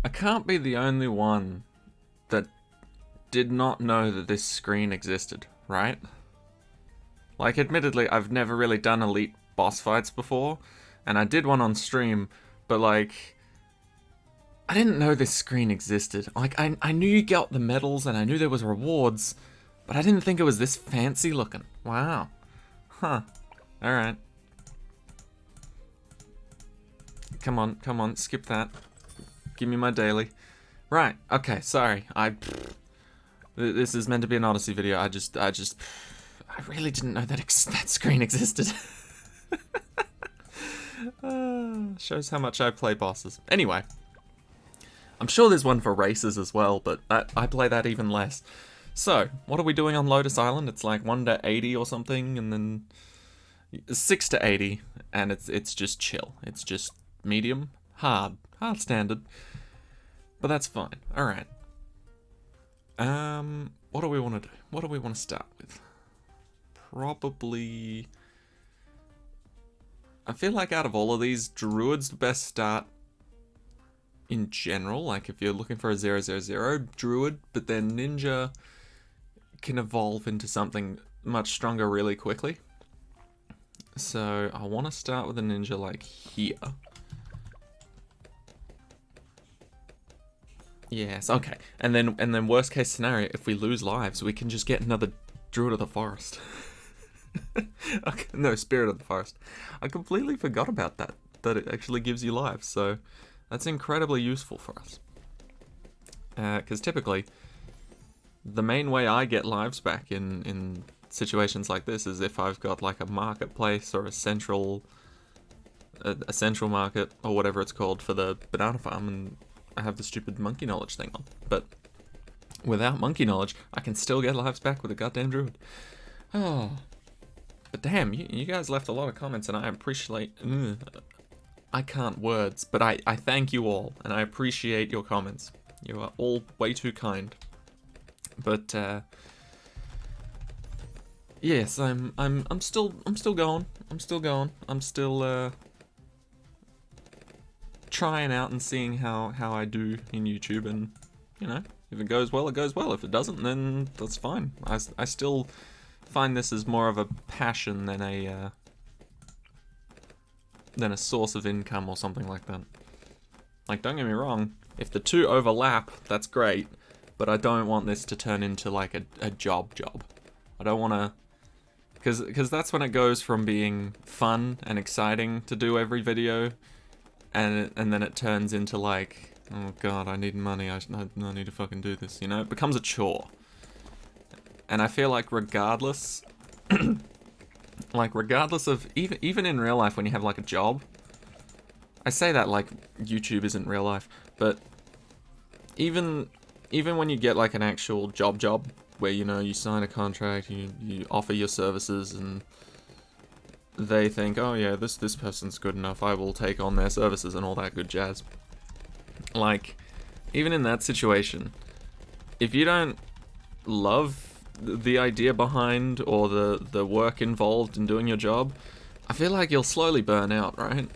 I can't be the only one that did not know that this screen existed, right? Like, admittedly, I've never really done elite boss fights before, and I did one on stream, but like, I didn't know this screen existed. Like, I knew you got the medals and I knew there was rewards, but I didn't think it was this fancy looking. Wow. Huh. Alright. Come on, skip that. Give me my daily. Right, okay, sorry. This is meant to be an Odyssey video. I really didn't know that that screen existed. Shows how much I play bosses. Anyway. I'm sure there's one for races as well, but I play that even less. So, what are we doing on Lotus Island? It's like 1 to 80 or something, and then 6 to 80, and it's just chill. It's just medium, hard standard. But that's fine. Alright. What do we want to do? What do we want to start with? Probably... I feel like out of all of these, Druid's the best start in general. Like, if you're looking for a 000, Druid, but then Ninja can evolve into something much stronger really quickly. So, I want to start with a Ninja, like, here. Yes, okay. And then worst case scenario, if we lose lives, we can just get another Druid of the Forest. Okay, no, Spirit of the Forest. I completely forgot about that it actually gives you lives, so that's incredibly useful for us. Because typically, the main way I get lives back in situations like this is if I've got like a marketplace or a central market or whatever it's called for the banana farm, and I have the stupid monkey knowledge thing on. But without monkey knowledge, I can still get lives back with a goddamn druid. Oh, but damn, you guys left a lot of comments, and I appreciate. I can't words, but I thank you all, and I appreciate your comments. You are all way too kind. But yes, I'm still going. I'm still trying out and seeing how I do in YouTube, and you know, if it goes well, it goes well. If it doesn't, then that's fine. I still find this as more of a passion than a source of income or something like that. Like, don't get me wrong, if the two overlap, that's great, but I don't want this to turn into like a job. I don't want to, because that's when it goes from being fun and exciting to do every video, and then it turns into like, oh god, I need money, I need to fucking do this, you know? It becomes a chore. And I feel like regardless of, even in real life when you have like a job, I say that like YouTube isn't real life, but even when you get like an actual job where, you know, you sign a contract, you offer your services, and they think, oh yeah, this person's good enough, I will take on their services and all that good jazz. Like, even in that situation, if you don't love the idea behind or the work involved in doing your job, I feel like you'll slowly burn out, right?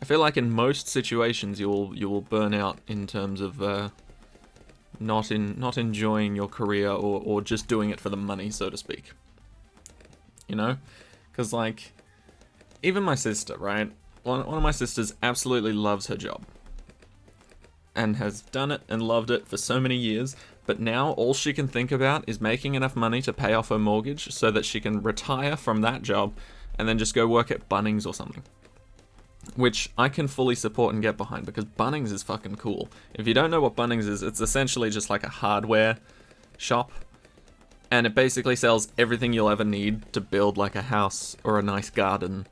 I feel like in most situations you will burn out in terms of not enjoying your career or just doing it for the money, so to speak. You know? Because like, even my sister, right? One of my sisters absolutely loves her job and has done it and loved it for so many years. But now all she can think about is making enough money to pay off her mortgage so that she can retire from that job and then just go work at Bunnings or something. Which I can fully support and get behind, because Bunnings is fucking cool. If you don't know what Bunnings is, it's essentially just like a hardware shop. And it basically sells everything you'll ever need to build like a house or a nice garden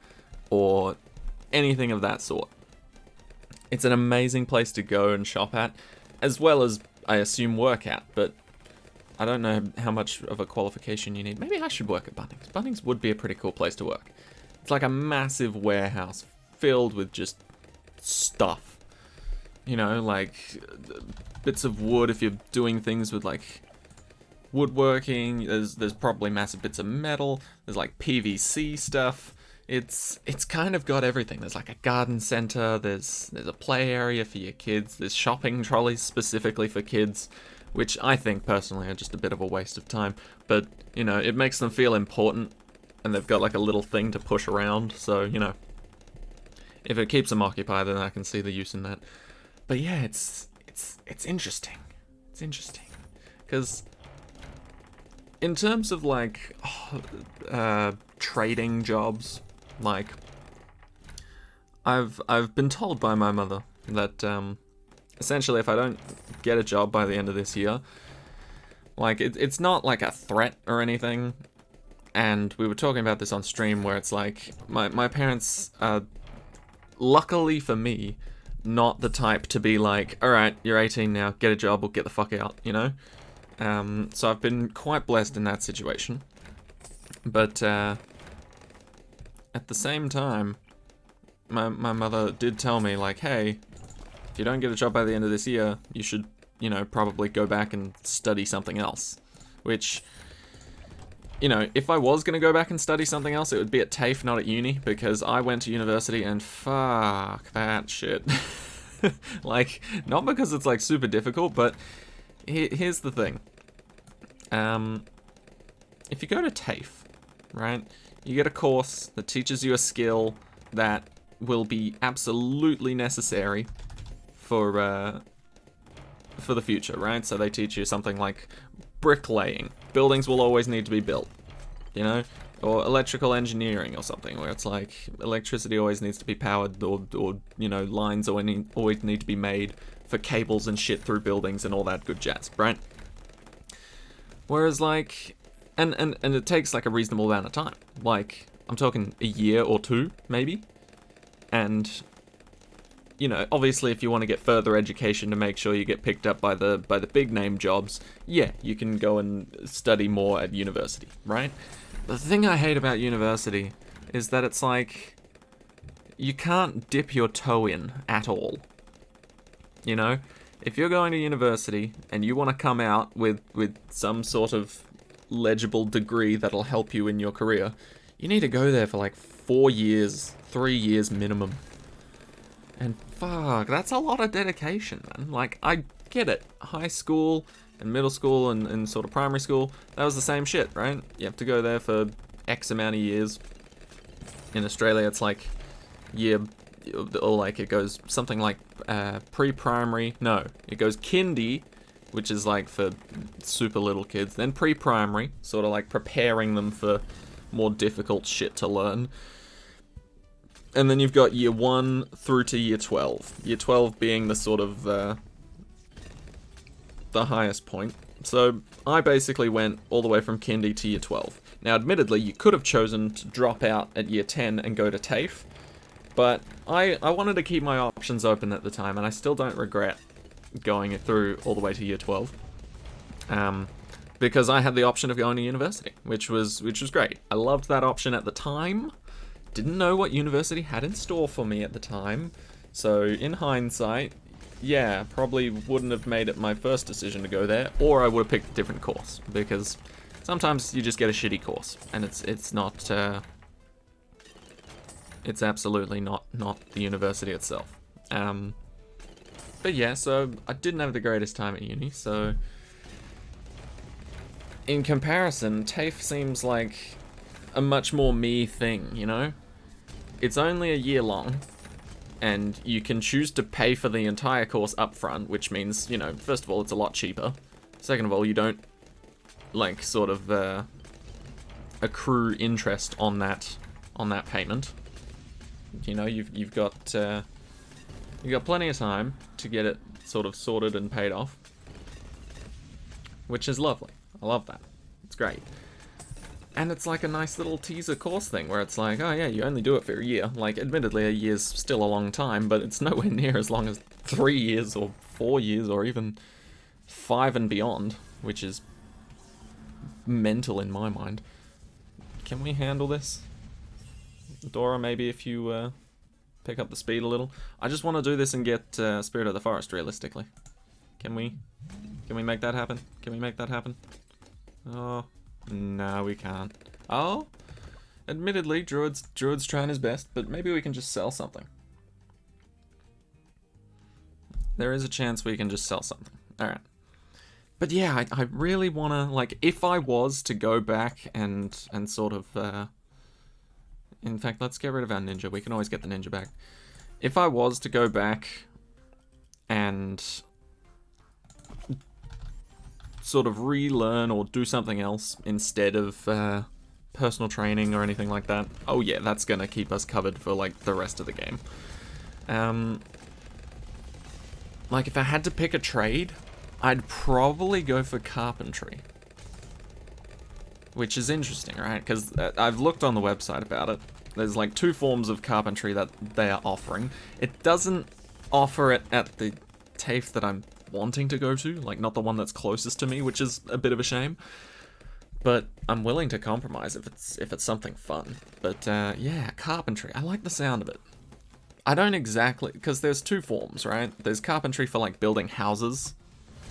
or anything of that sort. It's an amazing place to go and shop at, as well as, I assume, work at, but I don't know how much of a qualification you need. Maybe I should work at Bunnings. Bunnings would be a pretty cool place to work. It's like a massive warehouse filled with just stuff. You know, like bits of wood if you're doing things with like woodworking. There's probably massive bits of metal. There's like PVC stuff. it's kind of got everything. There's like a garden center, there's a play area for your kids, there's shopping trolleys specifically for kids, which I think personally are just a bit of a waste of time, but you know, it makes them feel important, and they've got like a little thing to push around, so you know, if it keeps them occupied, then I can see the use in that. But yeah, it's interesting. It's interesting because in terms of like trading jobs, like I've been told by my mother that essentially if I don't get a job by the end of this year, like it's not like a threat or anything. And we were talking about this on stream where it's like my parents are, luckily for me, not the type to be like, alright, you're 18 now, get a job or get the fuck out, you know? So I've been quite blessed in that situation. But at the same time, my mother did tell me, like, hey, if you don't get a job by the end of this year, you should, you know, probably go back and study something else. Which, you know, if I was going to go back and study something else, it would be at TAFE, not at uni, because I went to university and fuck that shit. Like, not because it's, like, super difficult, but here's the thing. If you go to TAFE, right, you get a course that teaches you a skill that will be absolutely necessary for the future, right? So they teach you something like bricklaying. Buildings will always need to be built, you know? Or electrical engineering or something, where it's like electricity always needs to be powered, or you know, lines always need to be made for cables and shit through buildings and all that good jazz, right? Whereas like, and it takes like a reasonable amount of time. Like, I'm talking a year or two, maybe. And, you know, obviously if you want to get further education to make sure you get picked up by the big name jobs, yeah, you can go and study more at university, right? The thing I hate about university is that it's like, you can't dip your toe in at all. You know? If you're going to university and you want to come out with some sort of legible degree that'll help you in your career, you need to go there for like 4 years, 3 years minimum. And fuck, that's a lot of dedication, man. Like, I get it. High school and middle school and sort of primary school, that was the same shit, right? You have to go there for X amount of years. In Australia, it's like year, or like it goes something like pre-primary. No, it goes kindy, which is like for super little kids. Then pre-primary, sort of like preparing them for more difficult shit to learn. And then you've got year 1 through to year 12. Year 12 being the sort of the highest point. So I basically went all the way from kindy to year 12. Now, admittedly, you could have chosen to drop out at year 10 and go to TAFE, but I wanted to keep my options open at the time, and I still don't regret going it through all the way to year 12. Because I had the option of going to university, which was great. I loved that option at the time. Didn't know what university had in store for me at the time, so in hindsight, yeah, probably wouldn't have made it my first decision to go there, or I would have picked a different course, because sometimes you just get a shitty course, and it's not, it's absolutely not the university itself. But yeah, so I didn't have the greatest time at uni, so in comparison, TAFE seems like a much more me thing, you know? It's only a year long, and you can choose to pay for the entire course up front, which means, you know, first of all, it's a lot cheaper. Second of all, you don't, like, sort of, accrue interest on that payment. You know, you've got plenty of time to get it sort of sorted and paid off, which is lovely. I love that. It's great. And it's like a nice little teaser course thing where it's like, oh yeah, you only do it for a year. Like, admittedly, a year's still a long time, but it's nowhere near as long as 3 years or 4 years or even 5 and beyond, which is mental in my mind. Can we handle this? Dora, maybe if you pick up the speed a little. I just want to do this and get Spirit of the Forest realistically. Can we make that happen? Can we make that happen? Oh, no, we can't. Oh, Admittedly, Druid's trying his best, but maybe we can just sell something. There is a chance we can just sell something. Alright. But yeah, I really want to, like, if I was to go back and sort of, in fact, let's get rid of our ninja. We can always get the ninja back. If I was to go back and sort of relearn or do something else instead of personal training or anything like that, oh yeah, that's going to keep us covered for, like, the rest of the game. Like, if I had to pick a trade, I'd probably go for carpentry. Which is interesting, right? Because I've looked on the website about it. There's like 2 forms of carpentry that they are offering. It doesn't offer it at the TAFE that I'm wanting to go to, like not the one that's closest to me, which is a bit of a shame. But I'm willing to compromise if it's something fun. But yeah, carpentry. I like the sound of it. I don't exactly, because there's 2 forms, right? There's carpentry for like building houses,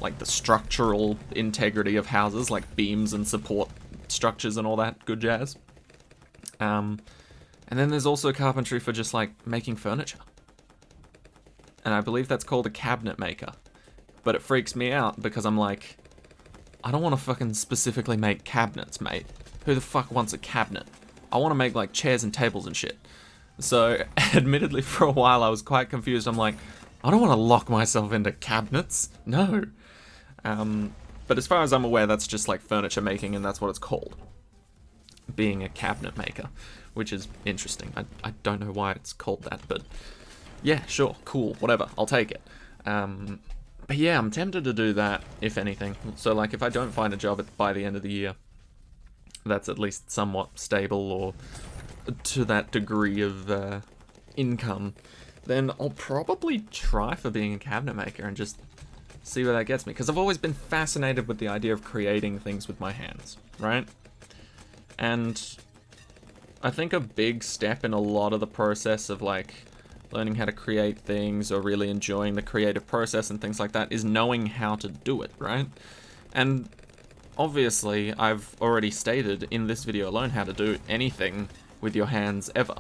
like the structural integrity of houses, like beams and support structures and all that good jazz. And then there's also carpentry for just like making furniture. And I believe that's called a cabinet maker. But it freaks me out because I'm like, I don't want to fucking specifically make cabinets, mate. Who the fuck wants a cabinet? I want to make like chairs and tables and shit. So, admittedly, for a while I was quite confused. I'm like, I don't want to lock myself into cabinets. No. But as far as I'm aware, that's just like furniture making, and that's what it's called. Being a cabinet maker, which is interesting. I don't know why it's called that, but yeah, sure, cool, whatever, I'll take it. But yeah, I'm tempted to do that, if anything. So like, if I don't find a job by the end of the year, that's at least somewhat stable or to that degree of income, then I'll probably try for being a cabinet maker and just see where that gets me. Because I've always been fascinated with the idea of creating things with my hands, right? And I think a big step in a lot of the process of like learning how to create things or really enjoying the creative process and things like that is knowing how to do it, right? And obviously I've already stated in this video alone how to do anything with your hands ever.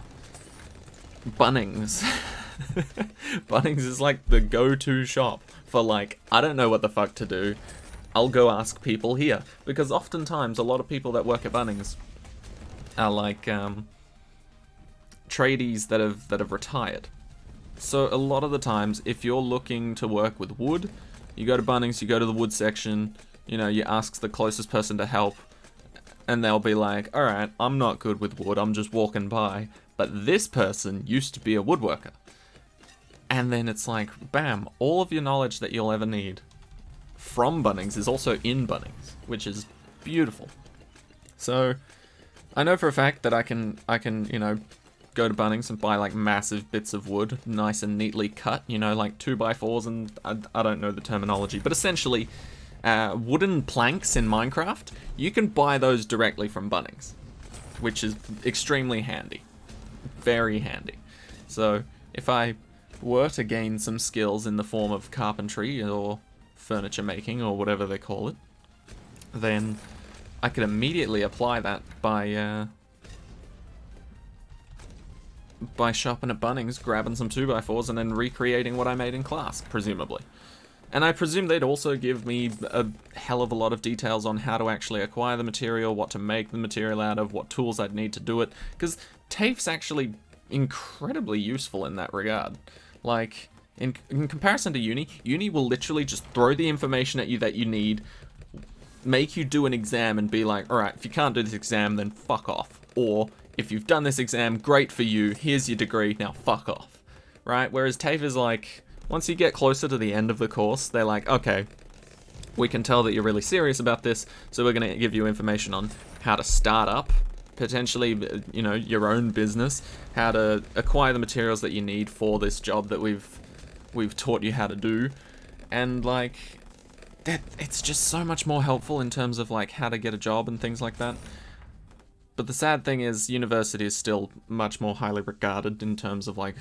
Bunnings. Bunnings is like the go-to shop for like, I don't know what the fuck to do, I'll go ask people here. Because oftentimes a lot of people that work at Bunnings are like tradies that have retired. So a lot of the times, if you're looking to work with wood, you go to Bunnings, you go to the wood section, you know, you ask the closest person to help, and they'll be like, alright, I'm not good with wood, I'm just walking by, but this person used to be a woodworker. And then it's like, bam, all of your knowledge that you'll ever need from Bunnings is also in Bunnings, which is beautiful. So, I know for a fact that I can, you know, go to Bunnings and buy like massive bits of wood, nice and neatly cut, you know, like 2x4s, and I don't know the terminology, but essentially, wooden planks in Minecraft, you can buy those directly from Bunnings, which is extremely handy. Very handy. So, if I were to gain some skills in the form of carpentry or furniture making or whatever they call it, then I could immediately apply that by shopping at Bunnings, grabbing some 2x4s, and then recreating what I made in class, presumably. And I presume they'd also give me a hell of a lot of details on how to actually acquire the material, what to make the material out of, what tools I'd need to do it, because TAFE's actually incredibly useful in that regard. Like, in comparison to uni will literally just throw the information at you that you need, make you do an exam and be like, alright, if you can't do this exam, then fuck off. Or, if you've done this exam, great for you, here's your degree, now fuck off. Right? Whereas TAFE is like, once you get closer to the end of the course, they're like, okay, we can tell that you're really serious about this, so we're going to give you information on how to start up, potentially, you know, your own business, how to acquire the materials that you need for this job that we've taught you how to do, and like, that it's just so much more helpful in terms of like how to get a job and things like that. But the sad thing is, university is still much more highly regarded in terms of like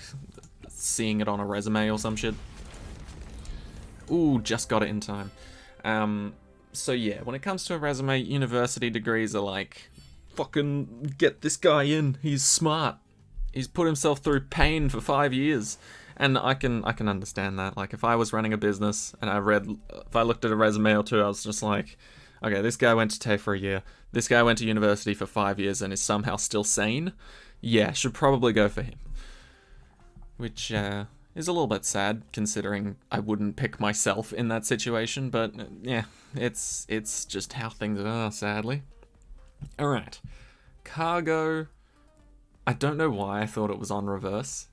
seeing it on a resume or some shit. Ooh, just got it in time. So yeah, when it comes to a resume, university degrees are like fucking get this guy in. He's smart. He's put himself through pain for 5 years. And I can understand that. Like, if I was running a business and if I looked at a resume or two, I was just like, okay, this guy went to TAFE for a year. This guy went to university for 5 years and is somehow still sane. Yeah, should probably go for him. Which is a little bit sad, considering I wouldn't pick myself in that situation. But yeah, it's just how things are, sadly. All right, cargo. I don't know why I thought it was on reverse.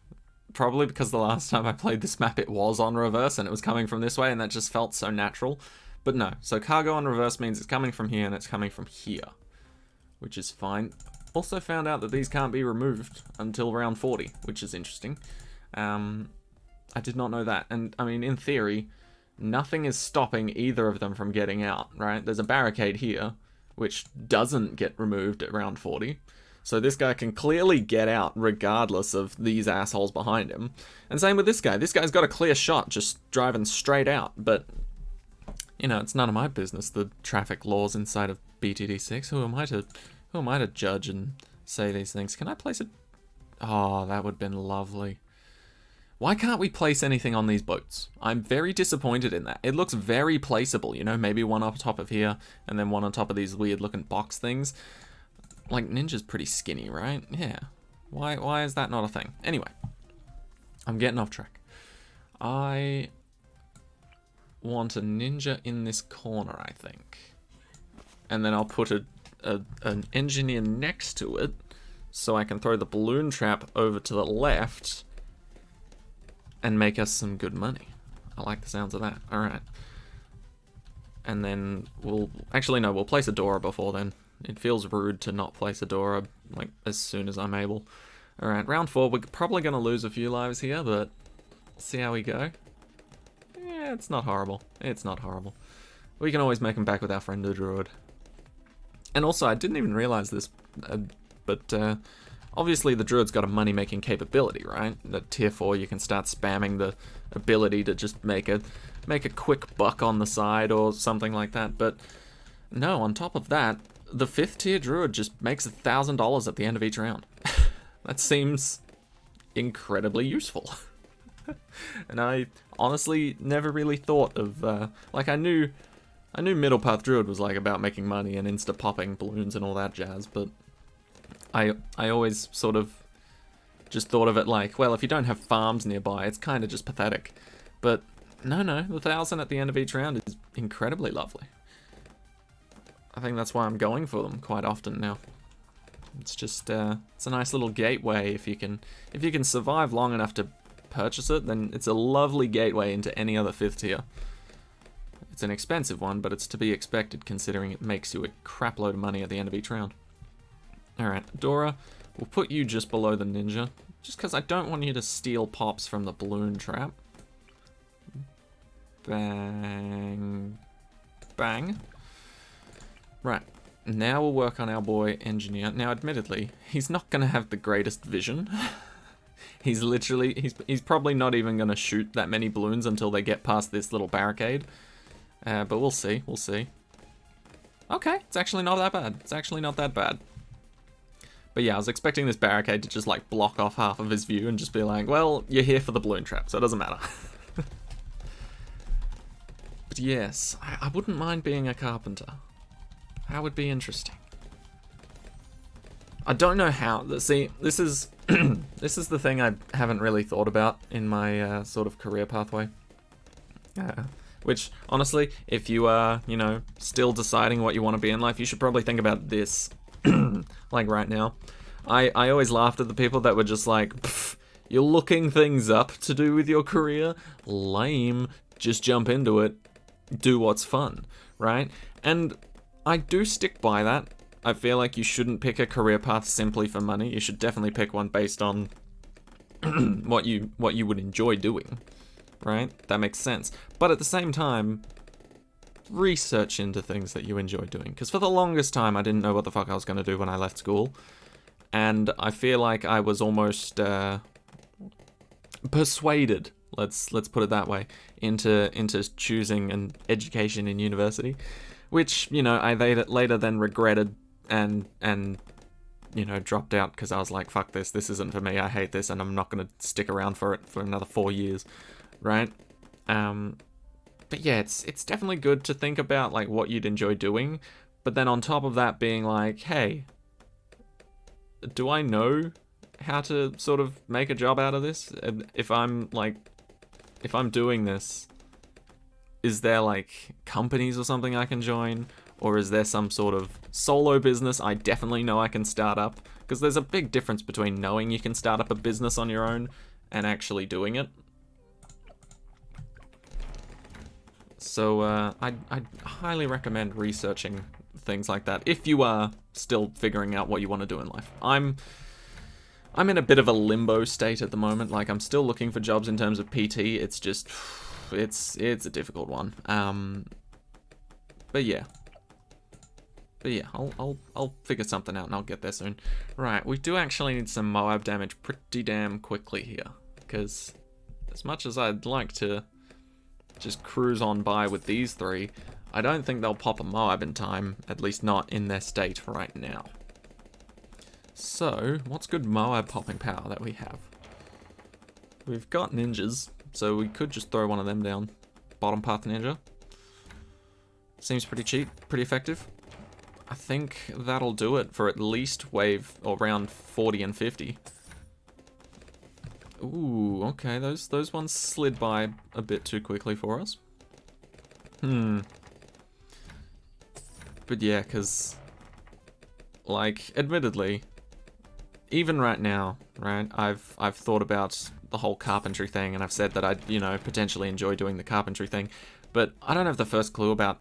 Probably because the last time I played this map, it was on reverse and it was coming from this way, and that just felt so natural. But no, so cargo on reverse means it's coming from here and it's coming from here, which is fine. Also found out that these can't be removed until round 40, which is interesting. I did not know that. And I mean, in theory, nothing is stopping either of them from getting out, right? There's a barricade here, which doesn't get removed at round 40. So this guy can clearly get out regardless of these assholes behind him. And same with this guy. This guy's got a clear shot just driving straight out. But, you know, it's none of my business, the traffic laws inside of BTD6. Who am I to judge and say these things? Can I place it? Oh, that would have been lovely. Why can't we place anything on these boats? I'm very disappointed in that. It looks very placeable, you know, maybe one on top of here and then one on top of these weird looking box things. Like, Ninja's pretty skinny, right? Yeah. Why is that not a thing? Anyway, I'm getting off track. I want a Ninja in this corner, I think. And then I'll put an engineer next to it so I can throw the balloon trap over to the left and make us some good money. I like the sounds of that. All right. And then we'll place a Dora before then. It feels rude to not place a Dora, like, as soon as I'm able. Alright, round 4, we're probably going to lose a few lives here, but see how we go. Yeah, it's not horrible. It's not horrible. We can always make them back with our friend the Druid. And also, I didn't even realize this, but obviously the Druid's got a money-making capability, right? At tier 4, you can start spamming the ability to just make a quick buck on the side or something like that, but no, on top of that, the 5th tier Druid just makes $1,000 at the end of each round. That seems incredibly useful. And I honestly never really thought of, like, I knew Middle Path Druid was like about making money and insta-popping balloons and all that jazz, but I always sort of just thought of it like, well, if you don't have farms nearby, it's kind of just pathetic. But no, the 1,000 at the end of each round is incredibly lovely. I think that's why I'm going for them quite often now. It's just it's a nice little gateway. If you can survive long enough to purchase it, then it's a lovely gateway into any other 5th tier. It's an expensive one, but it's to be expected considering it makes you a crap load of money at the end of each round. Alright, Dora, we'll put you just below the Ninja, just because I don't want you to steal pops from the balloon trap. Bang. Bang. Right, now we'll work on our boy Engineer. Now, admittedly, he's not going to have the greatest vision. He's probably not even going to shoot that many balloons until they get past this little barricade. But we'll see. Okay, it's actually not that bad. But yeah, I was expecting this barricade to just, like, block off half of his view and just be like, well, you're here for the balloon trap, so it doesn't matter. But yes, I wouldn't mind being a carpenter. That would be interesting. I don't know how. See, this is this is the thing I haven't really thought about in my sort of career pathway. Which, honestly, if you are, you know, still deciding what you want to be in life, you should probably think about this. Like right now. I always laughed at the people that were just like, you're looking things up to do with your career? Lame. Just jump into it. Do what's fun, right? And I do stick by that. I feel like you shouldn't pick a career path simply for money. You should definitely pick one based on what you would enjoy doing, right? That makes sense. But at the same time, research into things that you enjoy doing. Because for the longest time, I didn't know what the fuck I was going to do when I left school. And I feel like I was almost persuaded, let's put it that way, into choosing an education in university. Which, you know, I later then regretted and you know, dropped out because I was like, fuck this isn't for me, I hate this, and I'm not going to stick around for it for another 4 years, right? But yeah, it's definitely good to think about like what you'd enjoy doing, but then on top of that being like, hey, do I know how to sort of make a job out of this? If I'm doing this, is there like companies or something I can join? Or is there some sort of solo business I definitely know I can start up? Because there's a big difference between knowing you can start up a business on your own and actually doing it. So I'd highly recommend researching things like that if you are still figuring out what you want to do in life. I'm in a bit of a limbo state at the moment. Like, I'm still looking for jobs in terms of PT. It's just, it's a difficult one. But yeah. I'll figure something out and I'll get there soon. Right, we do actually need some Moab damage pretty damn quickly here, because as much as I'd like to just cruise on by with these three, I don't think they'll pop a Moab in time, at least not in their state right now. So, what's good Moab popping power that we have? We've got ninjas, so we could just throw one of them down. Bottom path ninja. Seems pretty cheap, pretty effective. I think that'll do it for at least wave or round 40 and 50. Ooh, okay, those ones slid by a bit too quickly for us. But yeah, because, like, admittedly, even right now, right, I've thought about the whole carpentry thing, and I've said that I'd, you know, potentially enjoy doing the carpentry thing, but I don't have the first clue about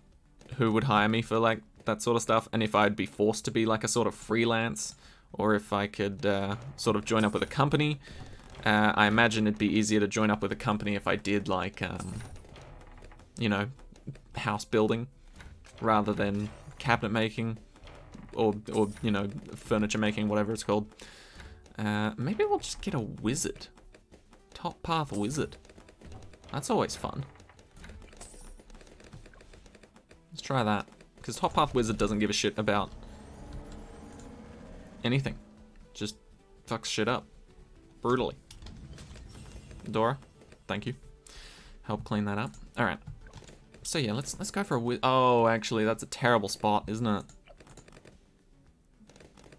who would hire me for, like, that sort of stuff, and if I'd be forced to be like a sort of freelance, or if I could sort of join up with a company. I imagine it'd be easier to join up with a company if I did like, you know, house building, rather than cabinet making, or you know, furniture making, whatever it's called. Maybe we'll just get a wizard. Top path wizard. That's always fun. Let's try that. Because Top Path Wizard doesn't give a shit about anything. Just fucks shit up. Brutally. Dora, thank you. Help clean that up. Alright. So yeah, let's go for a wizard. Oh, actually, that's a terrible spot, isn't it?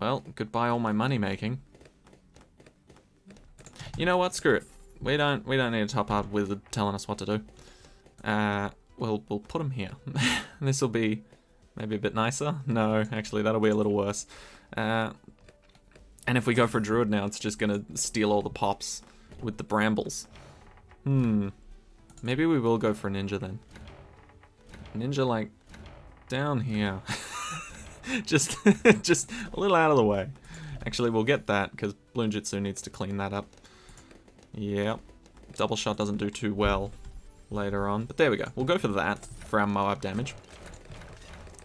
Well, goodbye all my money making. You know what? Screw it. We don't need a Top Path Wizard telling us what to do. We'll put him here. This will be maybe a bit nicer. No, actually, that'll be a little worse. And if we go for a druid now, it's just gonna steal all the pops with the brambles. Maybe we will go for a ninja then. Ninja, like, down here. just a little out of the way. Actually, we'll get that, because Bloon Jitsu needs to clean that up. Yep. Double shot doesn't do too well later on. But there we go. We'll go for that for our Moab damage.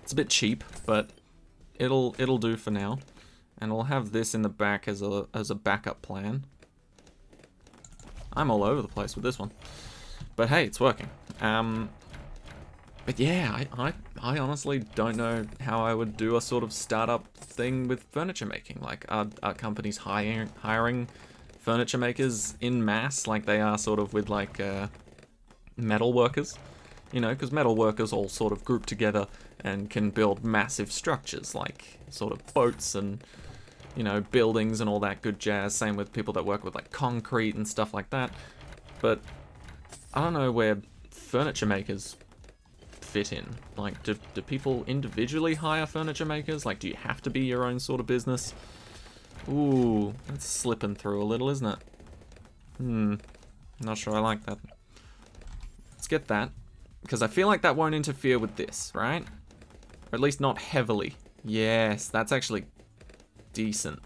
It's a bit cheap, but it'll do for now. And we'll have this in the back as a backup plan. I'm all over the place with this one. But hey, it's working. But yeah, I honestly don't know how I would do a sort of startup thing with furniture making. Like, are companies hiring furniture makers in mass like they are sort of with like metal workers? You know, because metal workers all sort of group together and can build massive structures like sort of boats and, you know, buildings and all that good jazz. Same with people that work with like concrete and stuff like that. But I don't know where furniture makers fit in. Like, do people individually hire furniture makers? Like, do you have to be your own sort of business? Ooh, that's slipping through a little, isn't it? Not sure I like that. Let's get that, because I feel like that won't interfere with this, right? Or at least not heavily. Yes, that's actually decent.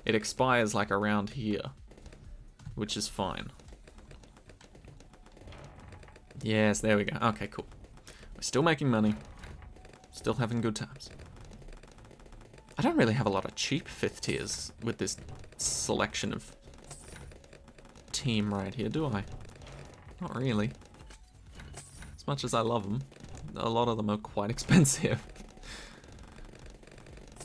It expires like around here, which is fine. Yes, there we go. Okay, cool. We're still making money. Still having good times. I don't really have a lot of cheap 5th tiers with this selection of team right here, do I? Not really. As much as I love them, a lot of them are quite expensive.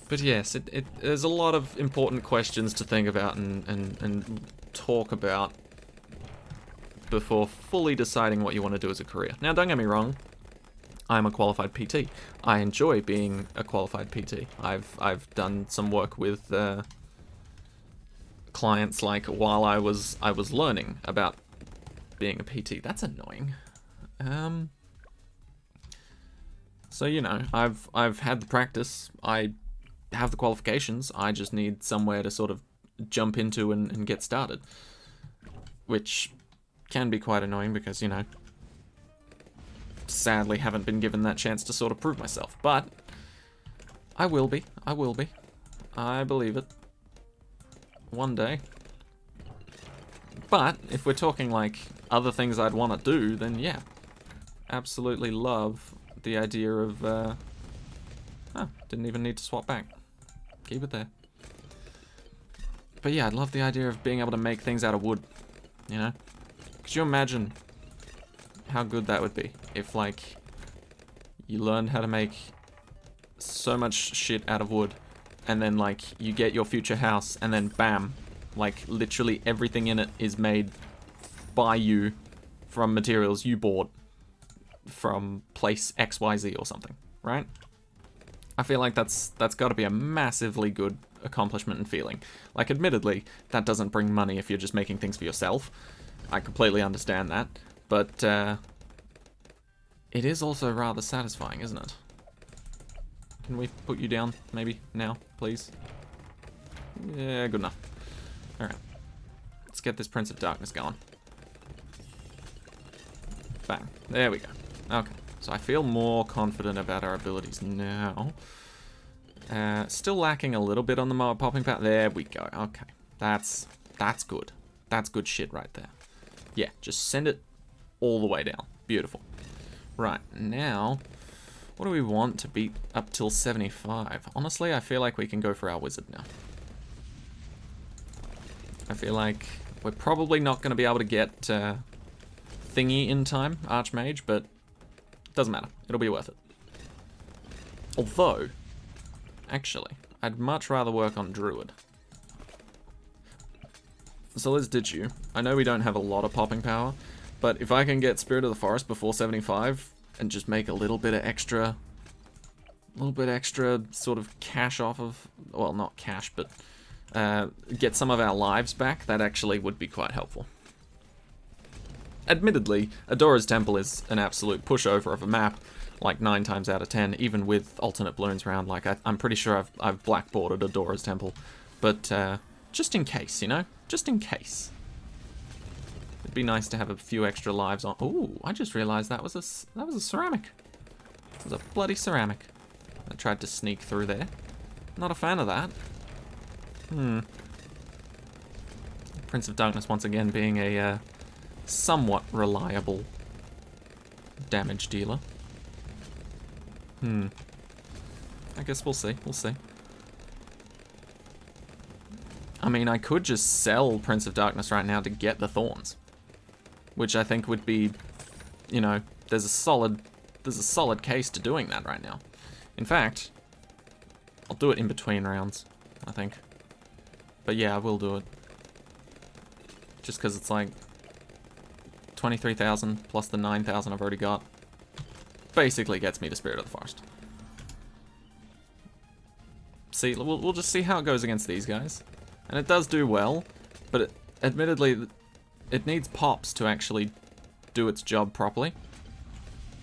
But yes, there's a lot of important questions to think about and talk about before fully deciding what you want to do as a career. Now, don't get me wrong, I'm a qualified PT. I enjoy being a qualified PT. I've done some work with clients like while I was learning about being a PT. That's annoying. So you know, I've had the practice. I have the qualifications. I just need somewhere to sort of jump into and get started, which can be quite annoying because, you know, sadly haven't been given that chance to sort of prove myself. But I will be. I will be. I believe it. One day. But if we're talking like other things I'd want to do, then yeah, absolutely love the idea of didn't even need to swap back. Keep it there. But yeah, I'd love the idea of being able to make things out of wood, you know? Could you imagine how good that would be if, like, you learned how to make so much shit out of wood, and then, like, you get your future house, and then bam, like, literally everything in it is made by you from materials you bought from place XYZ or something, right? I feel like that's got to be a massively good accomplishment and feeling. Like, admittedly, that doesn't bring money if you're just making things for yourself. I completely understand that, but it is also rather satisfying, isn't it? Can we put you down, maybe, now, please? Yeah, good enough. Alright. Let's get this Prince of Darkness going. Bang. There we go. Okay. So I feel more confident about our abilities now. Still lacking a little bit on the mob popping power. There we go. Okay. That's good. That's good shit right there. Yeah, just send it all the way down. Beautiful. Right, now, what do we want to beat up till 75? Honestly, I feel like we can go for our wizard now. I feel like we're probably not going to be able to get thingy in time, Archmage, but doesn't matter. It'll be worth it. Although, actually, I'd much rather work on Druid. So let's ditch you. I know we don't have a lot of popping power, but if I can get Spirit of the Forest before 75 and just make a little bit extra sort of cash off of, well, not cash, but get some of our lives back, that actually would be quite helpful. Admittedly, Adora's Temple is an absolute pushover of a map, like 9 times out of 10, even with alternate balloons around. Like, I'm pretty sure I've blackboarded Adora's Temple, but just in case, you know? Just in case. It'd be nice to have a few extra lives on. Ooh, I just realized that was a ceramic. It was a bloody ceramic. I tried to sneak through there. Not a fan of that. Prince of Darkness once again being a somewhat reliable damage dealer. I guess we'll see. We'll see. I mean, I could just sell Prince of Darkness right now to get the Thorns, which I think would be, you know, there's a solid case to doing that right now. In fact, I'll do it in between rounds, I think. But yeah, I will do it. Just because it's like 23,000 plus the 9,000 I've already got. Basically gets me to Spirit of the Forest. See, we'll just see how it goes against these guys. And it does do well, but admittedly, it needs pops to actually do its job properly,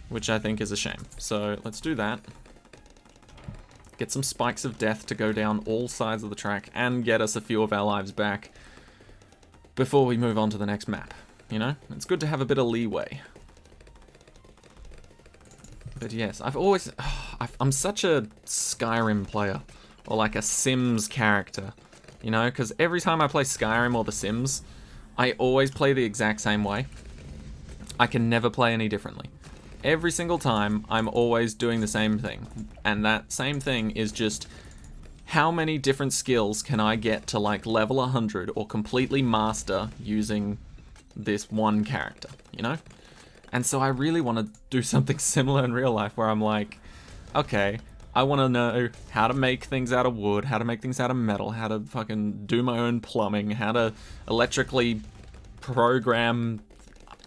which I think is a shame. So let's do that. Get some spikes of death to go down all sides of the track and get us a few of our lives back before we move on to the next map. You know, it's good to have a bit of leeway. But yes, I'm such a Skyrim player, or like a Sims character, you know, because every time I play Skyrim or The Sims, I always play the exact same way. I can never play any differently. Every single time, I'm always doing the same thing, and that same thing is just how many different skills can I get to like level 100 or completely master using this one character, you know? And so I really want to do something similar in real life where I'm like, okay, I want to know how to make things out of wood, how to make things out of metal, how to fucking do my own plumbing, how to electrically program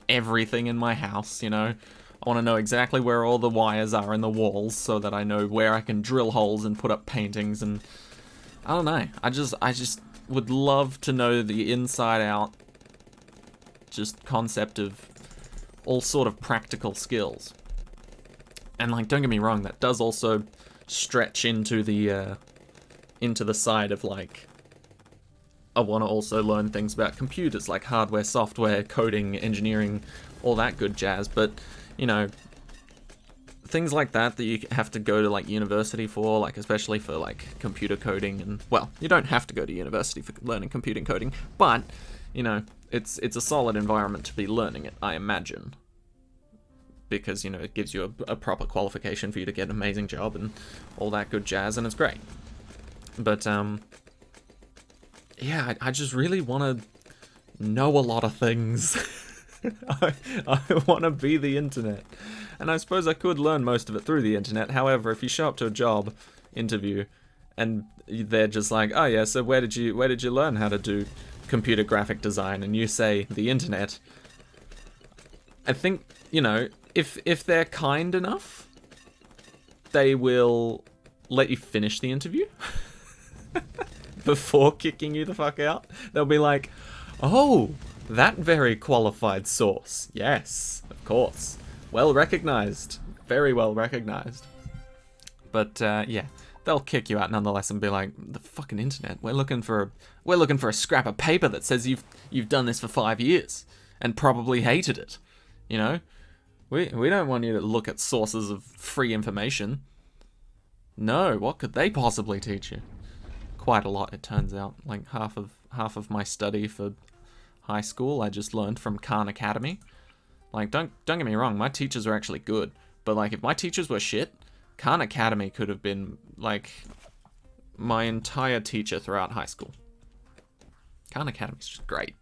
everything in my house, you know? I want to know exactly where all the wires are in the walls so that I know where I can drill holes and put up paintings, and I don't know. I just would love to know the inside out just concept of all sort of practical skills. And like, don't get me wrong, that does also stretch into the side of like, I want to also learn things about computers, like hardware, software, coding, engineering, all that good jazz. But, you know, things like that you have to go to like university for, like especially for like computer coding, and well, you don't have to go to university for learning computing coding, but you know, it's a solid environment to be learning it, I imagine. Because, you know, it gives you a proper qualification for you to get an amazing job and all that good jazz, and it's great. But, yeah, I just really want to know a lot of things. I want to be the internet. And I suppose I could learn most of it through the internet. However, if you show up to a job interview and they're just like, oh yeah, so where did you learn how to do computer graphic design? And you say the internet. I think, you know, if they're kind enough, they will let you finish the interview before kicking you the fuck out. They'll be like, oh, that very qualified source. Yes, of course. Well recognized. Very well recognized. But, yeah, they'll kick you out nonetheless and be like, the fucking internet, we're looking for a scrap of paper that says you've done this for 5 years and probably hated it. You know? We don't want you to look at sources of free information. No, what could they possibly teach you? Quite a lot, it turns out. Like half of my study for high school I just learned from Khan Academy. Like, don't get me wrong, my teachers are actually good, but like if my teachers were shit, Khan Academy could have been like my entire teacher throughout high school. Khan Academy's just great.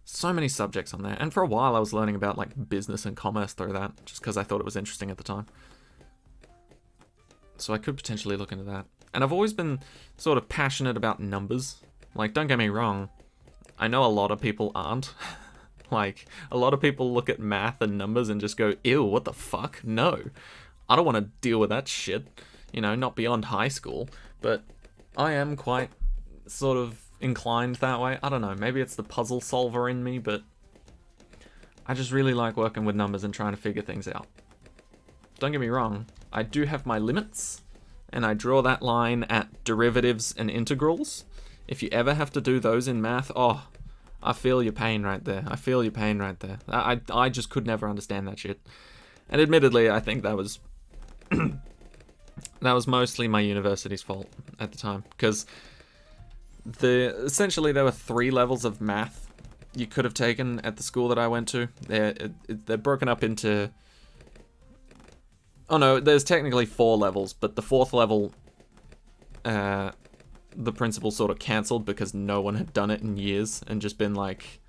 So many subjects on there, and for a while I was learning about like business and commerce through that, just because I thought it was interesting at the time. So I could potentially look into that. And I've always been sort of passionate about numbers. Like, don't get me wrong, I know a lot of people aren't. Like, a lot of people look at math and numbers and just go, ew, what the fuck? No. I don't want to deal with that shit. You know, not beyond high school. But I am quite sort of inclined that way. I don't know, maybe it's the puzzle solver in me, but I just really like working with numbers and trying to figure things out. Don't get me wrong, I do have my limits, and I draw that line at derivatives and integrals. If you ever have to do those in math, oh, I feel your pain right there. I feel your pain right there. I just could never understand that shit. And admittedly, I think that was that was mostly my university's fault at the time, because essentially there were 3 levels of math you could have taken at the school that I went to. They're broken up into... Oh no, there's technically 4 levels, but the 4th level, the principal sort of cancelled because no one had done it in years and just been like,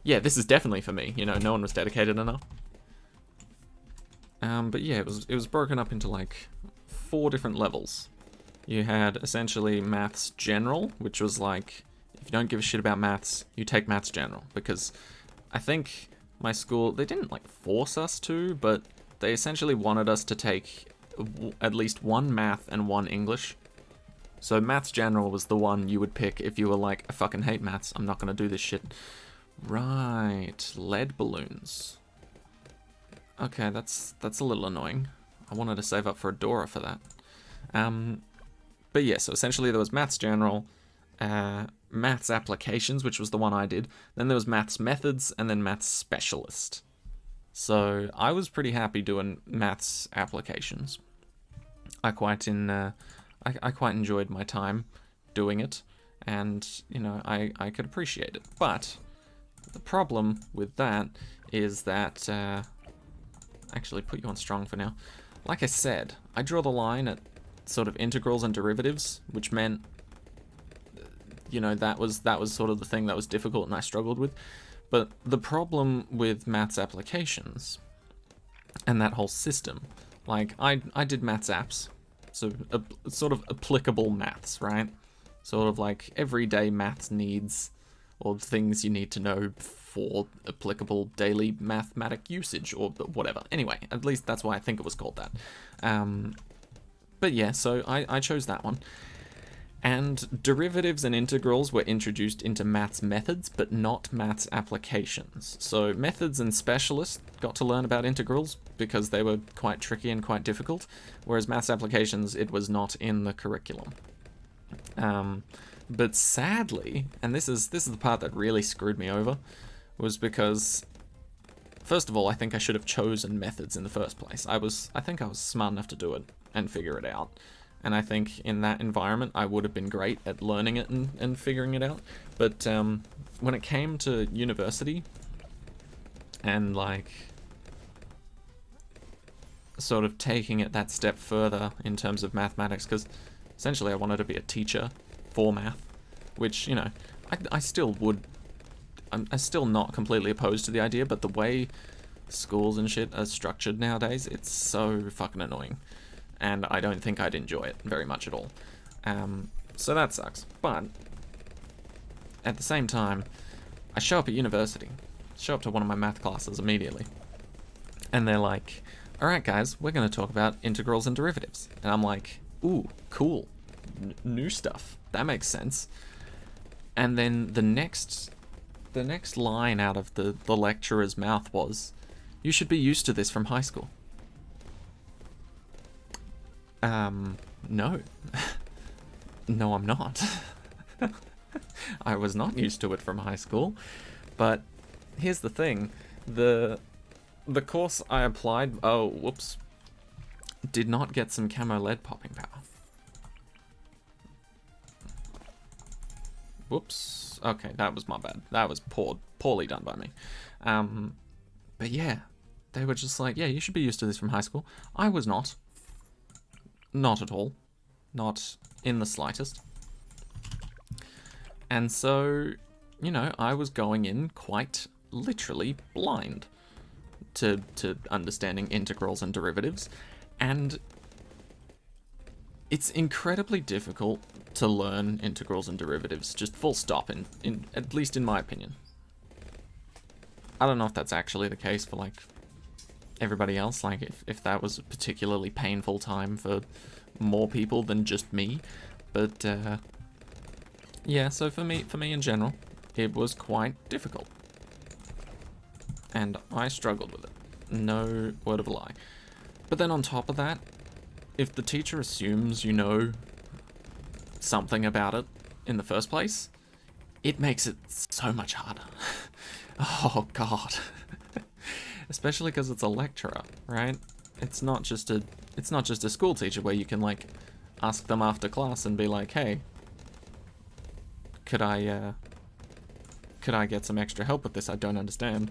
yeah, this is definitely for me. You know, no one was dedicated enough. But yeah, it was broken up into like 4 different levels. You had essentially Maths General, which was like, if you don't give a shit about maths, you take Maths General. Because I think my school, they didn't like force us to, but they essentially wanted us to take at least 1 math and 1 English. So Maths General was the one you would pick if you were like, I fucking hate maths, I'm not going to do this shit. Right, lead balloons. Okay, that's a little annoying. I wanted to save up for a Dora for that. But yeah, so essentially there was Maths General, Maths Applications, which was the one I did. Then there was Maths Methods, and then Maths Specialist. So I was pretty happy doing Maths Applications. I quite enjoyed my time doing it, and you know, I could appreciate it. But the problem with that is that actually put you on strong for now. Like I said, I draw the line at sort of integrals and derivatives, which meant, you know, that was sort of the thing that was difficult and I struggled with. But the problem with Maths Applications and that whole system, like I did Maths Apps, So, sort of applicable maths, right? Sort of like everyday maths needs, or things you need to know for applicable daily mathematic usage, or whatever. Anyway, at least that's why I think it was called that. But yeah, so I chose that one. And derivatives and integrals were introduced into maths methods, but not maths applications. So methods and specialists got to learn about integrals because they were quite tricky and quite difficult, whereas maths applications, it was not in the curriculum. But sadly, and this is the part that really screwed me over, was because, first of all, I think I should have chosen methods in the first place. I think I was smart enough to do it and figure it out. And I think in that environment, I would have been great at learning it and figuring it out. But when it came to university and like sort of taking it that step further in terms of mathematics, because essentially I wanted to be a teacher for math, which, you know, I still would. I'm still not completely opposed to the idea, but the way schools and shit are structured nowadays, it's so fucking annoying. And I don't think I'd enjoy it very much at all. So that sucks. But at the same time, I show up at university, show up to one of my math classes immediately, and they're like, alright guys, we're going to talk about integrals and derivatives. And I'm like, ooh, cool. New stuff. That makes sense. And then the next line out of the lecturer's mouth was, you should be used to this from high school. No. No, I'm not. I was not used to it from high school. But here's the thing. The course I applied, did not get some camo lead popping power. Whoops. Okay, that was my bad. That was poorly done by me. But yeah, they were just like, yeah, you should be used to this from high school. I was not. Not at all. Not in the slightest. And so, you know, I was going in quite literally blind to understanding integrals and derivatives. And it's incredibly difficult to learn integrals and derivatives, just full stop, in at least in my opinion. I don't know if that's actually the case for, like, everybody else, like, if that was a particularly painful time for more people than just me, but, yeah, so for me in general, it was quite difficult. And I struggled with it. No word of a lie. But then on top of that, if the teacher assumes you know something about it in the first place, it makes it so much harder. Oh god. Especially because it's a lecturer, right? It's not just a school teacher where you can, like, ask them after class and be like, hey, could I get some extra help with this? I don't understand.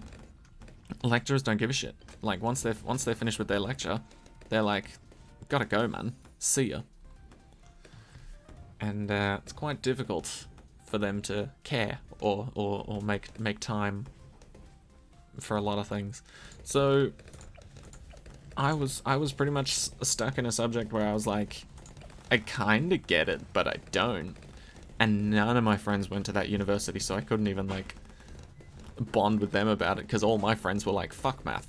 Lecturers don't give a shit. Like, once they're finished with their lecture, they're like, gotta go, man. See ya. And it's quite difficult for them to care or make time for a lot of things. So I was pretty much stuck in a subject where I was like, I kinda get it, but I don't. And none of my friends went to that university, so I couldn't even, like, bond with them about it, because all my friends were like, fuck math,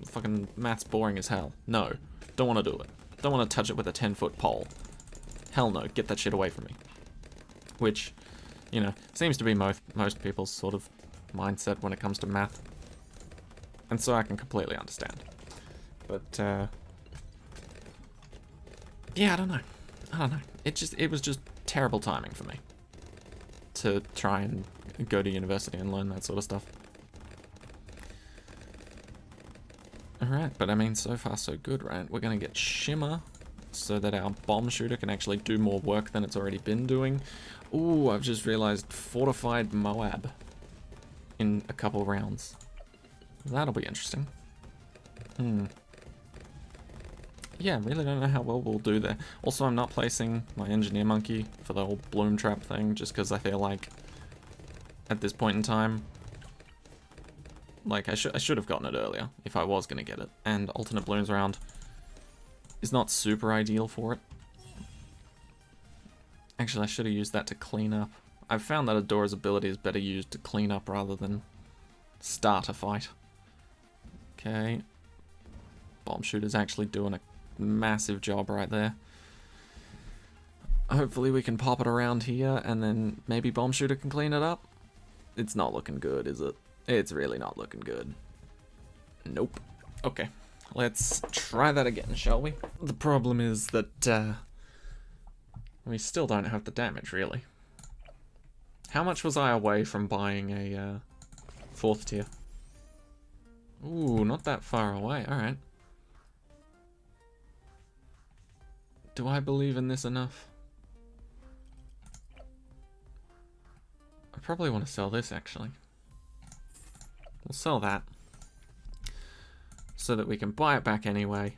fucking math's boring as hell. No, don't want to do it. Don't want to touch it with a 10-foot pole. Hell no, get that shit away from me. Which, you know, seems to be most people's sort of mindset when it comes to math. And so I can completely understand. But, yeah, I don't know. It was just terrible timing for me to try and go to university and learn that sort of stuff. Alright, but I mean, so far so good, right? We're gonna get Shimmer so that our bomb shooter can actually do more work than it's already been doing. Ooh, I've just realized Fortified Moab in a couple rounds. That'll be interesting. Yeah, really don't know how well we'll do there. Also, I'm not placing my Engineer Monkey for the whole Bloom Trap thing, just because I feel like, at this point in time, like, I should have gotten it earlier, if I was going to get it. And Alternate Blooms round is not super ideal for it. Actually, I should have used that to clean up. I've found that Adora's ability is better used to clean up rather than start a fight. Okay. Bomb shooter's actually doing a massive job right there. Hopefully we can pop it around here and then maybe bomb shooter can clean it up. It's not looking good, is it? It's really not looking good. Nope. Okay. Let's try that again, shall we? The problem is that we still don't have the damage, really. How much was I away from buying a 4th tier? Ooh, not that far away. Alright. Do I believe in this enough? I probably want to sell this, actually. We'll sell that. So that we can buy it back anyway.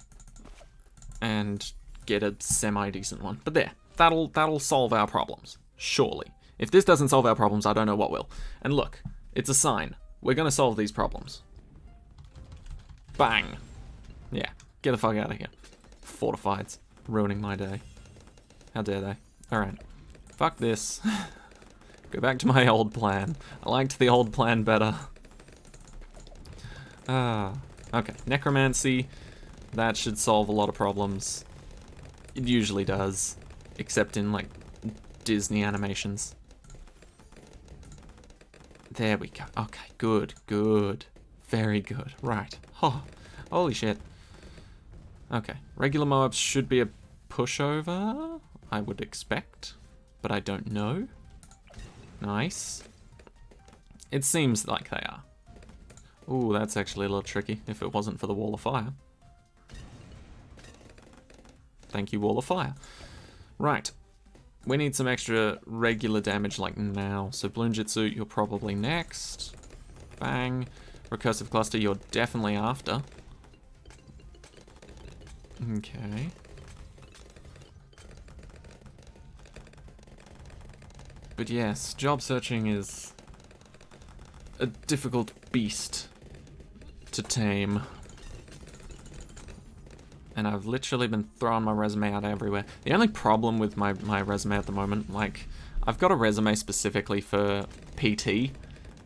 And get a semi-decent one. But there. That'll solve our problems. Surely. If this doesn't solve our problems, I don't know what will. And look. It's a sign. We're going to solve these problems. Bang. Yeah. Get the fuck out of here. Fortifieds. Ruining my day. How dare they? Alright. Fuck this. Go back to my old plan. I liked the old plan better. Okay. Necromancy. That should solve a lot of problems. It usually does. Except in, like, Disney animations. There we go. Okay, good, good. Very good. Right. Oh, holy shit. Okay. Regular Moabs should be a pushover, I would expect. But I don't know. Nice. It seems like they are. Ooh, that's actually a little tricky if it wasn't for the Wall of Fire. Thank you, Wall of Fire. Right. We need some extra regular damage like now. So Bloonjitsu, you're probably next. Bang. Recursive Cluster, you're definitely after. Okay. But yes, job searching is a difficult beast to tame. And I've literally been throwing my resume out everywhere. The only problem with my resume at the moment, like, I've got a resume specifically for PT,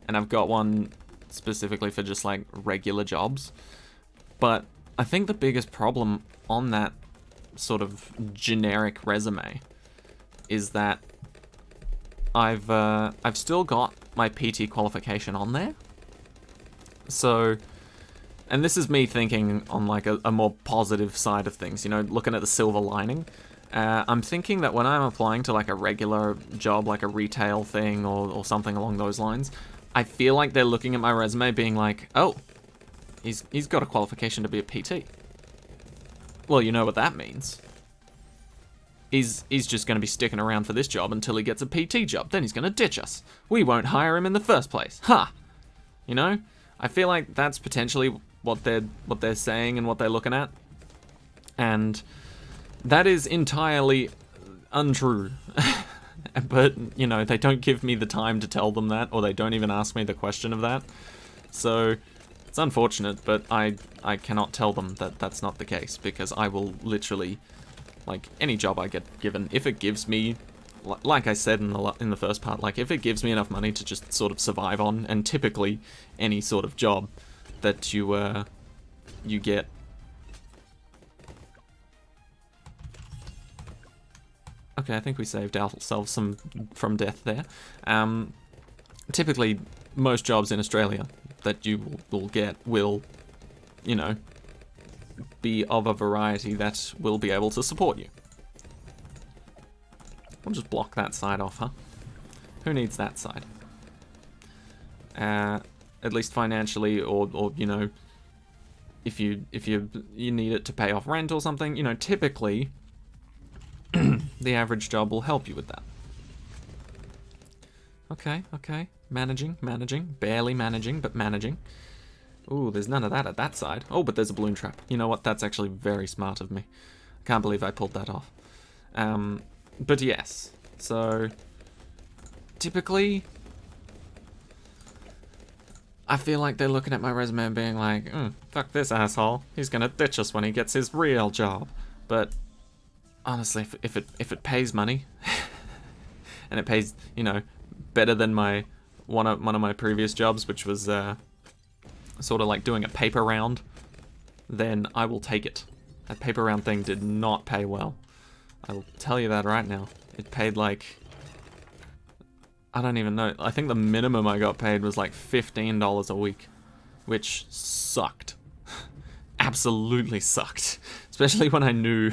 and I've got one specifically for just, like, regular jobs. But I think the biggest problem on that sort of generic resume is that I've still got my PT qualification on there. So, and this is me thinking on like a more positive side of things, you know, looking at the silver lining. I'm thinking that when I'm applying to like a regular job, like a retail thing or something along those lines, I feel like they're looking at my resume being like, oh, he's got a qualification to be a PT. Well, you know what that means. He's just going to be sticking around for this job until he gets a PT job. Then he's going to ditch us. We won't hire him in the first place. Ha! You know? I feel like that's potentially what they're saying and what they're looking at. And that is entirely untrue. But, you know, they don't give me the time to tell them that, or they don't even ask me the question of that. So, it's unfortunate, but I cannot tell them that that's not the case, because I will literally, like, any job I get given, if it gives me, like I said in the first part, like, if it gives me enough money to just sort of survive on, and typically any sort of job that you get. Okay, I think we saved ourselves some from death there. Typically, most jobs in Australia that you will get will, you know, be of a variety that will be able to support you. We'll just block that side off, huh? Who needs that side? At least financially, or you know, if you need it to pay off rent or something, you know, typically the average job will help you with that. Okay. Managing, barely managing, but managing. Ooh, there's none of that at that side. Oh, but there's a balloon trap. You know what? That's actually very smart of me. I can't believe I pulled that off. But yes, so typically I feel like they're looking at my resume and being like, fuck this asshole. He's gonna ditch us when he gets his real job. But honestly, if it pays money, and it pays, you know, better than my one of my previous jobs, which was sort of like doing a paper round, then I will take it. That paper round thing did not pay well. I will tell you that right now. It paid like, I don't even know. I think the minimum I got paid was like $15 a week, which sucked. Absolutely sucked. Especially when I knew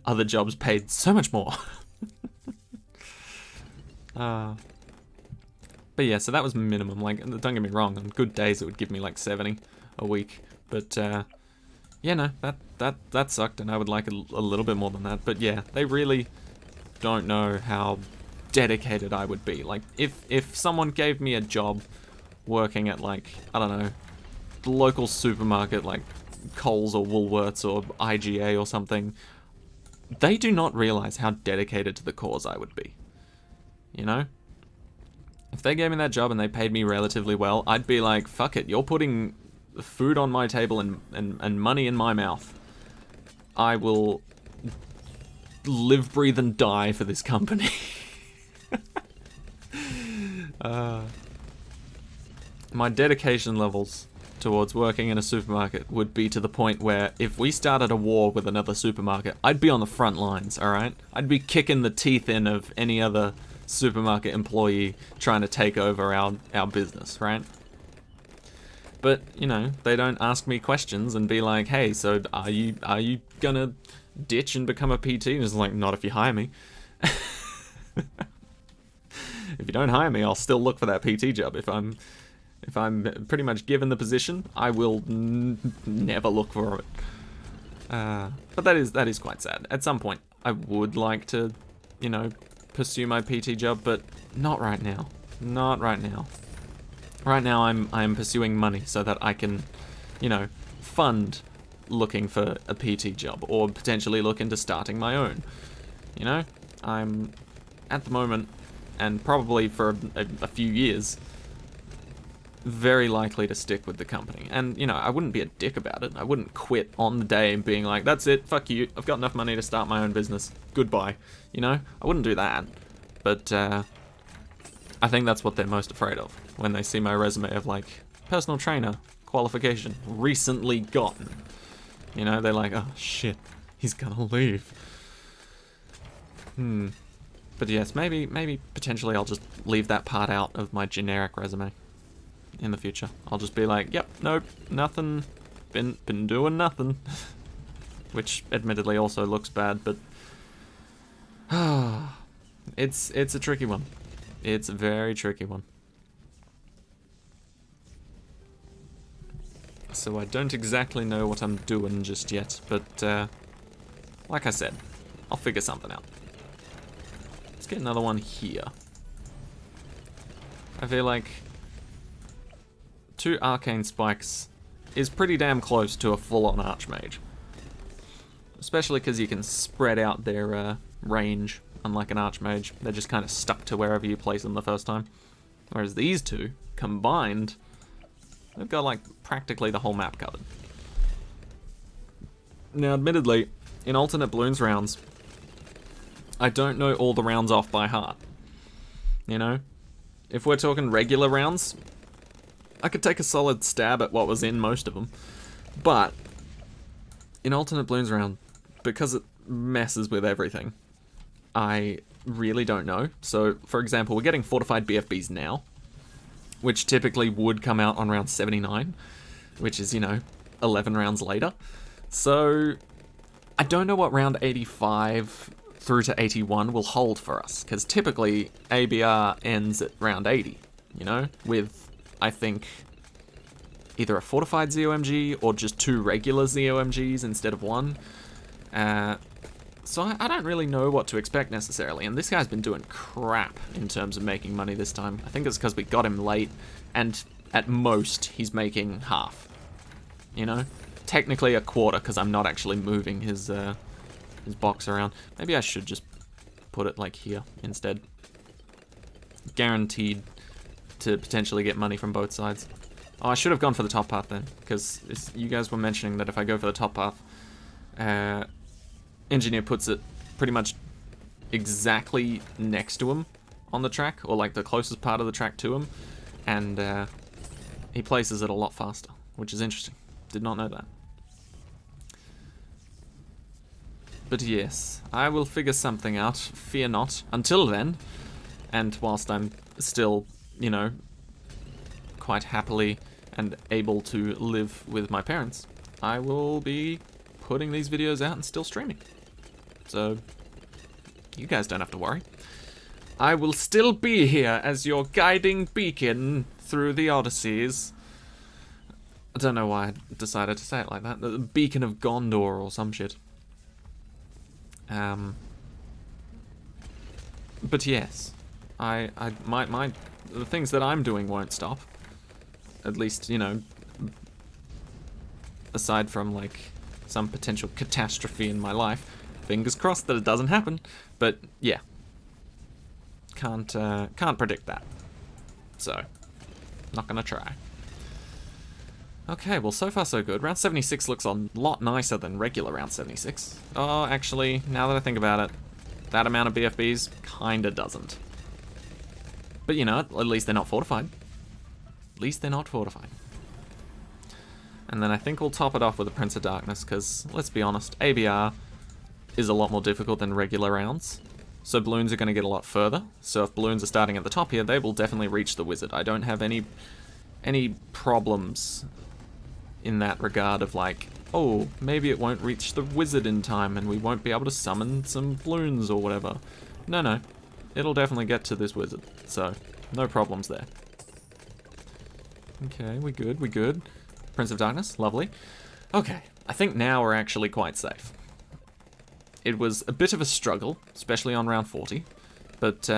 other jobs paid so much more. But yeah, so that was minimum. Like, don't get me wrong, on good days it would give me like 70 a week. But yeah, no, that sucked, and I would like a little bit more than that. But yeah, they really don't know how dedicated I would be. Like, if someone gave me a job working at, like, I don't know, the local supermarket, like Coles or Woolworths or IGA or something, they do not realize how dedicated to the cause I would be. You know? If they gave me that job and they paid me relatively well, I'd be like, fuck it, you're putting food on my table and money in my mouth. I will live, breathe, and die for this company. My dedication levels towards working in a supermarket would be to the point where if we started a war with another supermarket, I'd be on the front lines, alright? I'd be kicking the teeth in of any other supermarket employee trying to take over our business, right? But, you know, they don't ask me questions and be like, hey, so are you gonna ditch and become a PT? And it's like, not if you hire me. If you don't hire me, I'll still look for that PT job. If I'm pretty much given the position, I will never look for it. But that is quite sad. At some point, I would like to, you know, pursue my PT job, but not right now. Not right now. Right now, I'm pursuing money so that I can, you know, fund looking for a PT job or potentially look into starting my own. You know, I'm at the moment, and probably for a few years, very likely to stick with the company. And, you know, I wouldn't be a dick about it. I wouldn't quit on the day and being like, that's it, fuck you, I've got enough money to start my own business, goodbye. You know, I wouldn't do that. But I think that's what they're most afraid of when they see my resume of, like, personal trainer, qualification, recently gotten. You know, they're like, oh shit, he's gonna leave. But yes, maybe potentially I'll just leave that part out of my generic resume in the future. I'll just be like, yep, nope, nothing, been doing nothing. Which admittedly also looks bad, but it's a tricky one. It's a very tricky one. So I don't exactly know what I'm doing just yet, but like I said, I'll figure something out. Let's get another one here. I feel like 2 arcane spikes is pretty damn close to a full-on archmage. Especially because you can spread out their range, unlike an archmage. They're just kind of stuck to wherever you place them the first time. Whereas these two, combined, they've got like practically the whole map covered. Now, admittedly, in alternate balloons rounds, I don't know all the rounds off by heart. You know? If we're talking regular rounds, I could take a solid stab at what was in most of them. But in alternate balloons round, because it messes with everything, I really don't know. So, for example, we're getting fortified BFBs now, which typically would come out on round 79, which is, you know, 11 rounds later. So, I don't know what round 85 through to 81 will hold for us, because typically ABR ends at round 80, you know, with, I think, either a fortified ZOMG or just 2 regular ZOMGs instead of 1. So I don't really know what to expect necessarily, and this guy's been doing crap in terms of making money this time. I think it's because we got him late, and at most, he's making half. You know? Technically a quarter, because I'm not actually moving his box around. Maybe I should just put it like here instead. Guaranteed to potentially get money from both sides. Oh, I should have gone for the top path then, because you guys were mentioning that if I go for the top path, Engineer puts it pretty much exactly next to him on the track, or like the closest part of the track to him, and he places it a lot faster, which is interesting. Did not know that. But yes, I will figure something out, fear not. Until then, and whilst I'm still, you know, quite happily and able to live with my parents, I will be putting these videos out and still streaming. So, you guys don't have to worry. I will still be here as your guiding beacon through the Odysseys. I don't know why I decided to say it like that. The beacon of Gondor or some shit. But yes, the things that I'm doing won't stop. At least, you know, aside from like some potential catastrophe in my life. Fingers crossed that it doesn't happen. But yeah, can't predict that. So, not gonna try. Okay, well, so far so good. Round 76 looks a lot nicer than regular round 76. Oh, actually, now that I think about it, that amount of BFBs kinda doesn't. But you know, at least they're not fortified. At least they're not fortified. And then I think we'll top it off with a Prince of Darkness, because, let's be honest, ABR is a lot more difficult than regular rounds. So balloons are going to get a lot further. So if balloons are starting at the top here, they will definitely reach the wizard. I don't have any problems in that regard of like, oh, maybe it won't reach the wizard in time and we won't be able to summon some balloons or whatever. No. It'll definitely get to this wizard. So, no problems there. Okay, we good. Prince of Darkness, lovely. Okay, I think now we're actually quite safe. It was a bit of a struggle, especially on round 40, but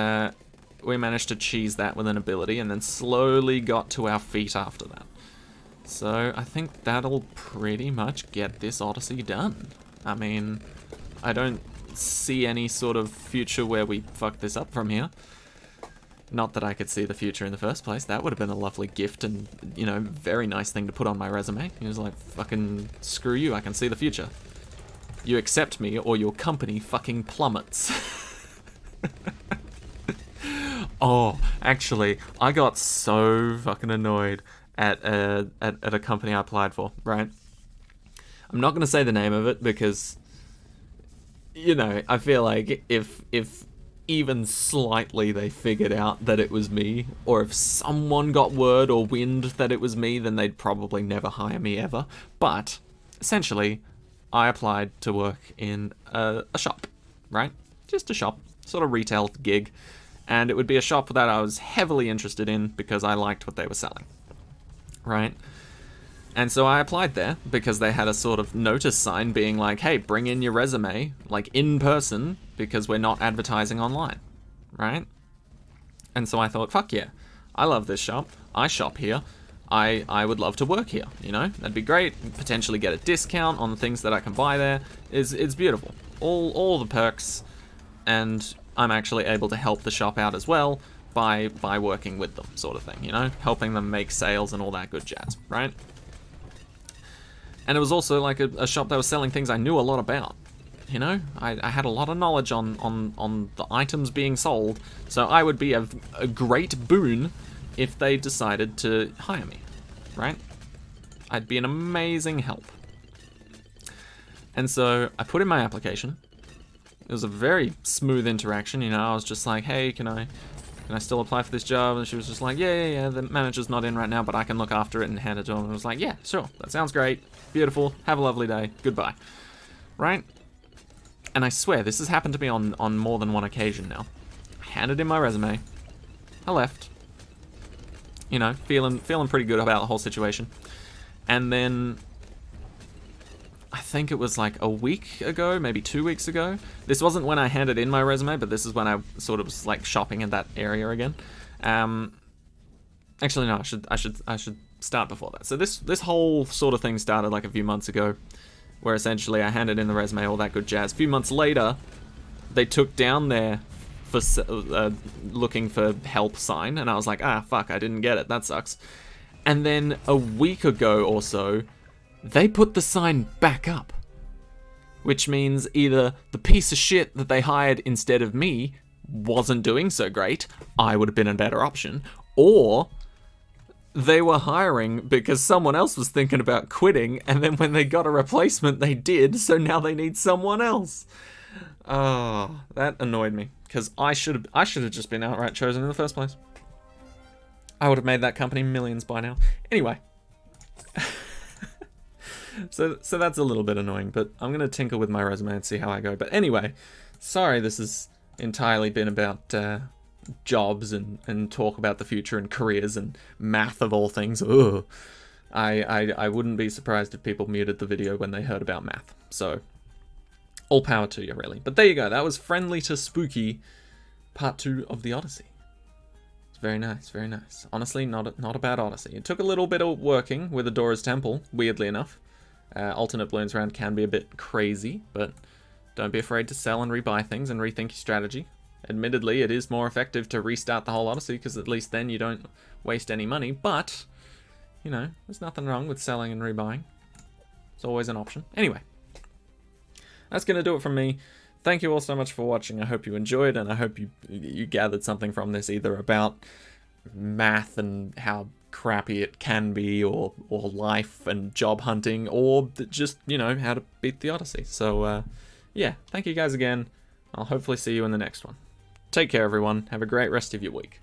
we managed to cheese that with an ability and then slowly got to our feet after that. So I think that'll pretty much get this Odyssey done. I mean, I don't see any sort of future where we fuck this up from here. Not that I could see the future in the first place. That would have been a lovely gift and, you know, very nice thing to put on my resume. He was like, fucking screw you, I can see the future. You accept me or your company fucking plummets. Oh, actually, I got so fucking annoyed at a company I applied for, right? I'm not going to say the name of it because, you know, I feel like if even slightly they figured out that it was me, or if someone got word or wind that it was me, then they'd probably never hire me ever. But, essentially, I applied to work in a shop, right? Just a shop, sort of retail gig. And it would be a shop that I was heavily interested in because I liked what they were selling, right? And so I applied there because they had a sort of notice sign being like, hey, bring in your resume, like in person, because we're not advertising online, right? And so I thought, fuck yeah, I love this shop, I shop here, I would love to work here, you know? That'd be great, potentially get a discount on the things that I can buy there. It's beautiful. All the perks, and I'm actually able to help the shop out as well by working with them, sort of thing, you know? Helping them make sales and all that good jazz, right? And it was also like a shop that was selling things I knew a lot about, you know? I had a lot of knowledge on the items being sold, so I would be a great boon if they decided to hire me, right? I'd be an amazing help. And so I put in my application. It was a very smooth interaction, you know? I was just like, hey, can I still apply for this job? And she was just like, yeah, the manager's not in right now, but I can look after it, and hand it to him. And I was like, yeah, sure, that sounds great. Beautiful, have a lovely day, goodbye. Right? And I swear, this has happened to me on more than one occasion now. I handed in my resume, I left. You know, feeling pretty good about the whole situation. And then, I think it was like a week ago, maybe 2 weeks ago. This wasn't when I handed in my resume, but this is when I sort of was like shopping in that area again. Actually, no, I should start before that. So this whole sort of thing started like a few months ago, where essentially I handed in the resume, all that good jazz. A few months later, they took down their for looking for help sign, and I was like, ah, fuck, I didn't get it. That sucks. And then a week ago or so, they put the sign back up, which means either the piece of shit that they hired instead of me wasn't doing so great, I would have been a better option. Or they were hiring because someone else was thinking about quitting, and then when they got a replacement, they did, so now they need someone else. Oh, that annoyed me, because I should have just been outright chosen in the first place. I would have made that company millions by now. Anyway. So that's a little bit annoying, but I'm going to tinker with my resume and see how I go. But anyway, sorry this has entirely been about jobs and talk about the future and careers and math of all things. Ugh. I wouldn't be surprised if people muted the video when they heard about math. So, all power to you, really. But there you go. That was Friendly to Spooky, Part 2 of the Odyssey. It's very nice, very nice. Honestly, not a bad Odyssey. It took a little bit of working with Adora's Temple, weirdly enough. Alternate balloons around can be a bit crazy, but don't be afraid to sell and rebuy things and rethink your strategy. Admittedly, it is more effective to restart the whole Odyssey, because at least then you don't waste any money, but, you know, there's nothing wrong with selling and rebuying. It's always an option. Anyway, that's going to do it from me. Thank you all so much for watching. I hope you enjoyed, and I hope you gathered something from this, either about math and how crappy it can be, or life and job hunting, or just, you know, how to beat the Odyssey. So, yeah, thank you guys again. I'll hopefully see you in the next one. Take care, everyone. Have a great rest of your week.